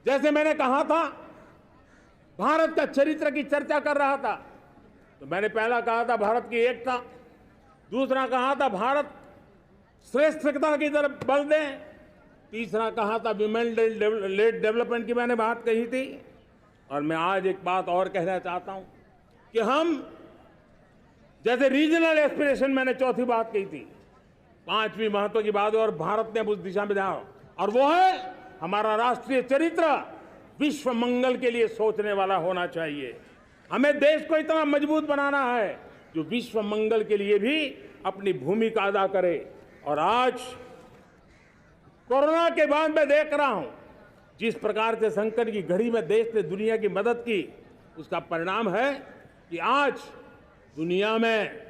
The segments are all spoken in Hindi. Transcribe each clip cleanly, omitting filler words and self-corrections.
जैसे मैंने कहा था, भारत का चरित्र की चर्चा कर रहा था, तो मैंने पहला कहा था भारत की एकता, दूसरा कहा था भारत श्रेष्ठता की तरफ बल दें, तीसरा कहा था विमेन लेड डेवलपमेंट की मैंने बात कही थी। और मैं आज एक बात और कहना चाहता हूं कि हम जैसे रीजनल एस्पिरेशन मैंने चौथी बात कही थी, पांचवी महत्व की बात और भारत ने उस दिशा में जाओ, और वो है हमारा राष्ट्रीय चरित्र विश्व मंगल के लिए सोचने वाला होना चाहिए। हमें देश को इतना मजबूत बनाना है जो विश्व मंगल के लिए भी अपनी भूमिका अदा करे। और आज कोरोना के बाद मैं देख रहा हूं जिस प्रकार से संकट की घड़ी में देश ने दुनिया की मदद की, उसका परिणाम है कि आज दुनिया में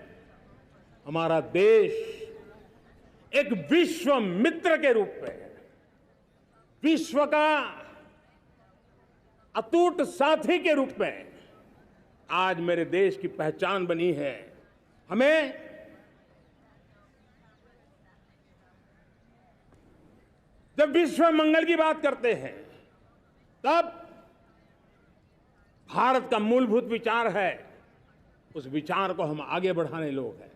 हमारा देश एक विश्व मित्र के रूप में, विश्व का अटूट साथी के रूप में आज मेरे देश की पहचान बनी है। हमें जब विश्व मंगल की बात करते हैं तब भारत का मूलभूत विचार है, उस विचार को हम आगे बढ़ाने लोग हैं।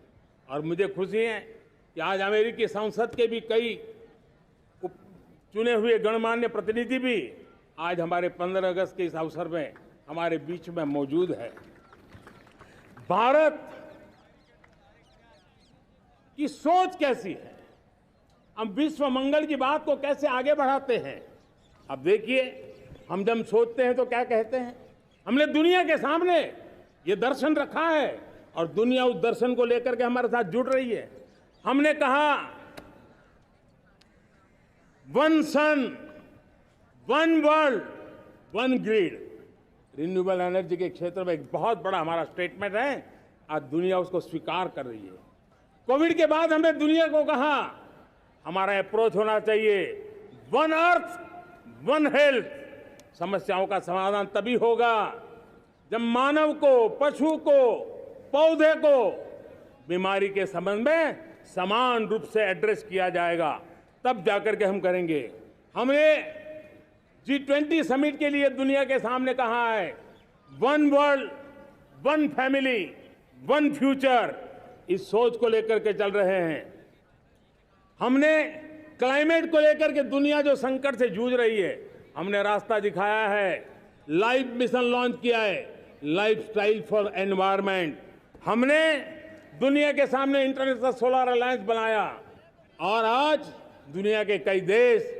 और मुझे खुशी है कि आज अमेरिकी संसद के भी कई चुने हुए गणमान्य प्रतिनिधि भी आज हमारे 15 अगस्त के इस अवसर में हमारे बीच में मौजूद है। भारत की सोच कैसी है, हम विश्व मंगल की बात को कैसे आगे बढ़ाते हैं। अब देखिए, हम जब सोचते हैं तो क्या कहते हैं, हमने दुनिया के सामने ये दर्शन रखा है और दुनिया उस दर्शन को लेकर के हमारे साथ जुड़ रही है। हमने कहा one sun, one world, one grid. Renewable energy के क्षेत्र में एक बहुत बड़ा हमारा स्टेटमेंट है, आज दुनिया उसको स्वीकार कर रही है। कोविड के बाद हमने दुनिया को कहा हमारा अप्रोच होना चाहिए वन अर्थ, वन हेल्थ। समस्याओं का समाधान तभी होगा जब मानव को, पशु को, पौधे को बीमारी के संबंध में समान रूप से एड्रेस किया जाएगा, तब जाकर के हम करेंगे। हमने G20 समिट के लिए दुनिया के सामने कहा है one world, one family, one future. इस सोच को लेकर के चल रहे हैं। हमने क्लाइमेट को लेकर के दुनिया जो संकट से जूझ रही है, हमने रास्ता दिखाया है, लाइफ मिशन लॉन्च किया है, लाइफस्टाइल फॉर एनवायरनमेंट। हमने दुनिया के सामने इंटरनेशनल सोलर अलायंस बनाया और आज दुनिया के कई देश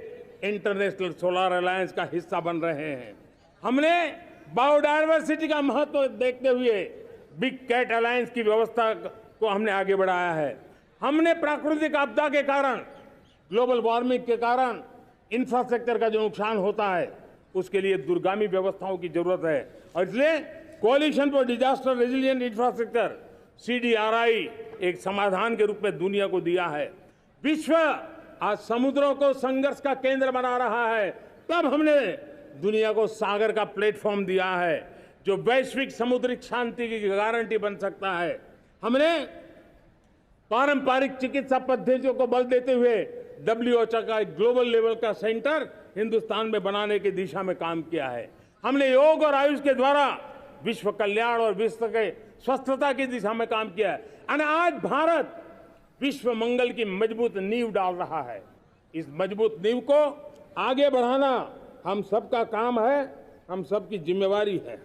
इंटरनेशनल सोलर अलायंस का हिस्सा बन रहे हैं। हमने बायोडायवर्सिटी का महत्व देखते हुए बिग कैट अलायंस की व्यवस्था को हमने आगे बढ़ाया है। हमने प्राकृतिक आपदा के कारण, ग्लोबल वार्मिंग के कारण इंफ्रास्ट्रक्चर का जो नुकसान होता है, उसके लिए दूरगामी व्यवस्थाओं की जरूरत है और इसलिए coalition for disaster resilient infrastructure CDRI एक समाधान के रूप में दुनिया को दिया है। विश्व आज समुद्रों को संघर्ष का केंद्र बना रहा है, तब हमने दुनिया को सागर का प्लेटफॉर्म दिया है जो वैश्विक समुद्री शांति की गारंटी बन सकता है। हमने पारंपरिक चिकित्सा पद्धतियों को बल देते हुए WHO का एक ग्लोबल लेवल का सेंटर हिंदुस्तान में बनाने की दिशा में काम किया है। हमने योग और आयुष के द्वारा विश्व कल्याण और विश्व के स्वस्थता की दिशा में काम किया है और आज भारत विश्व मंगल की मजबूत नींव डाल रहा है। इस मजबूत नींव को आगे बढ़ाना हम सबका काम है, हम सबकी जिम्मेवारी है।